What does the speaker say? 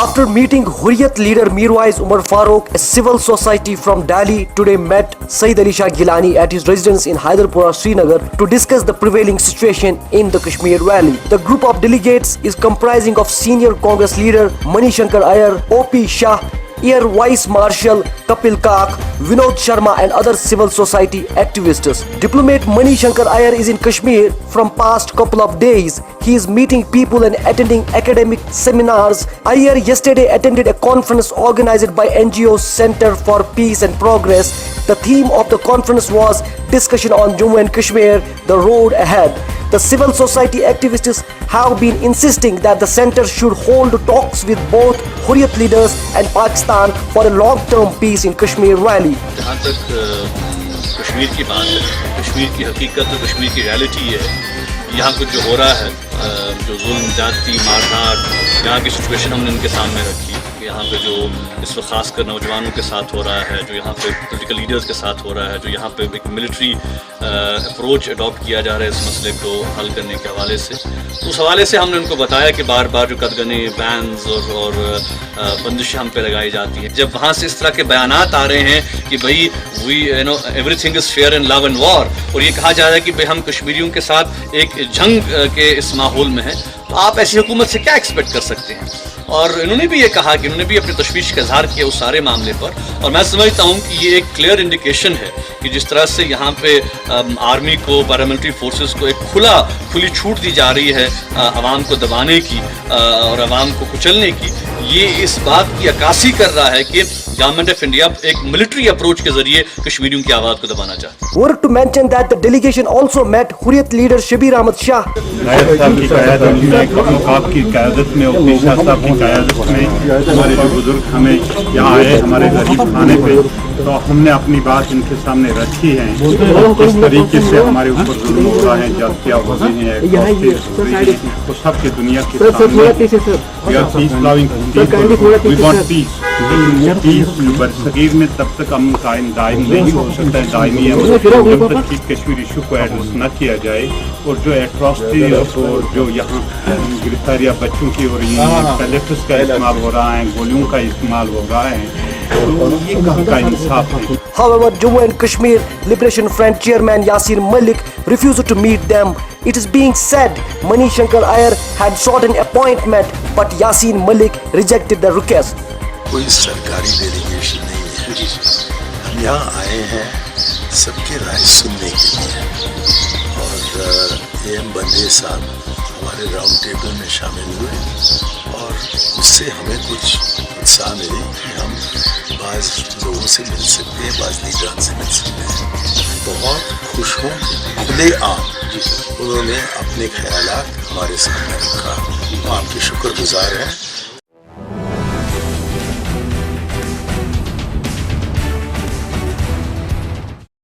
After meeting Hurriyat leader Mirwais Umar Farooq, a civil society from Delhi today met Saeed Ali Shah Gilani at his residence in Hyderpura, Srinagar to discuss the prevailing situation in the Kashmir Valley. The group of delegates is comprising of senior Congress leader Mani Shankar Iyer, O.P. Shah, Air Vice Marshal Kapil Kak, Vinod Sharma and other civil society activists. Diplomat Mani Shankar Iyer is in Kashmir from past couple of days. He is meeting people and attending academic seminars. Iyer yesterday attended a conference organized by NGO Center for Peace and Progress. The theme of the conference was discussion on Jammu and Kashmir, the road ahead. The civil society activists have been insisting that the center should hold talks with both Hurriyat leaders and Pakistan for a long-term peace in Kashmir Valley. جہاں تک کشمیر کی بات ہے، کشمیر کی حقیقت اور کشمیر کی reality ہے، یہاں کچھ جو ہو رہا ہے، جو ظلم زیادتی مار یہاں کی سچویشن ہم نے ان کے سامنے رکھی. یہاں پہ جو اس وقت خاص کر نوجوانوں کے ساتھ ہو رہا ہے، جو یہاں پہ پولیٹیکل لیڈرز کے ساتھ ہو رہا ہے، جو یہاں پہ ایک ملٹری اپروچ اڈاپٹ کیا جا رہا ہے اس مسئلے کو حل کرنے کے حوالے سے، اس حوالے سے ہم نے ان کو بتایا کہ بار بار جو قدغنیں بینز اور بندشیں ہم پہ لگائی جاتی ہیں. جب وہاں سے اس طرح کے بیانات آ رہے ہیں کہ بھائی everything is fair in love and war, اور یہ کہا جا رہا ہے کہ بھائی ہم کشمیریوں کے ساتھ ایک جنگ کے اس ماحول میں ہیں، تو آپ ایسی حکومت سے کیا ایکسپیکٹ کر سکتے ہیں؟ اور انہوں نے بھی یہ کہا کہ انہوں نے بھی اپنی تشویش کا اظہار کیا اس سارے معاملے پر، اور میں سمجھتا ہوں کہ یہ ایک کلیئر انڈیکیشن ہے کہ جس طرح سے یہاں پہ آرمی کو، پیراملٹری فورسز کو ایک کھلی چھوٹ دی جا رہی ہے عوام کو دبانے کی اور عوام کو کچلنے کی، یہ اس بات کی عکاسی کر رہا ہے کہ گورنمنٹ آف انڈیا ایک ملٹری اپروچ کے ذریعے کشمیریوں کی آواز کو دبانا چاہتی ہے. Worth to mention that the delegation also met Hurriyat leader Shabir Ahmad Shah. نائب صاحب کی قیادت میں، آپ کی قیادت میں، او پی شاہ صاحب کی قیادت میں ہمارے جو بزرگ ہمیں یہاں آئے ہمارے غریب خانے پہ، تو ہم نے اپنی بات ان کے سامنے رکھی ہے. اس طریقے سے ہمارے اوپر ظلم ہو رہا ہے، زیادتیاں ہو رہی ہیں، وہ سب کے دنیا کے برصغیر میں تب تک امن قائم دائم نہیں ہو سکتا ہے، دائمی امن جب تک کہ کشمیر ایشو کو ایڈریس نہ کیا جائے. اور جو ایٹراسٹی اور جو یہاں گرفتاریاں بچوں کی ہو رہی ہیں، پیلیٹس کا استعمال ہو رہا ہے، گولیوں کا استعمال ہو رہا ہے، تو یہ کہاں کا انصاف ہے؟ However, Jammu and Kashmir Liberation Front chairman Yasir Malik refused to meet them. It is being said Mani Shankar Iyer had sought an appointment, but Yasir Malik rejected the request. کوئی سرکاری ڈیلیگیشن نہیں ہے، ہم یہاں آئے ہیں سب کی رائے سننے کے لیے، اور اے ایم بندے صاحب ہمارے راؤنڈ ٹیبل میں شامل ہوئے، اور اس سے ہمیں کچھ اتساہ ملی کہ ہم بعض لوگوں سے مل سکتے ہیں، بعض لیڈران سے مل سکتے ہیں. بہت خوش ہوں، کھلے عام انہوں نے اپنے خیالات ہمارے سامنے رکھا، ہم آپ کے شکر گزار ہیں.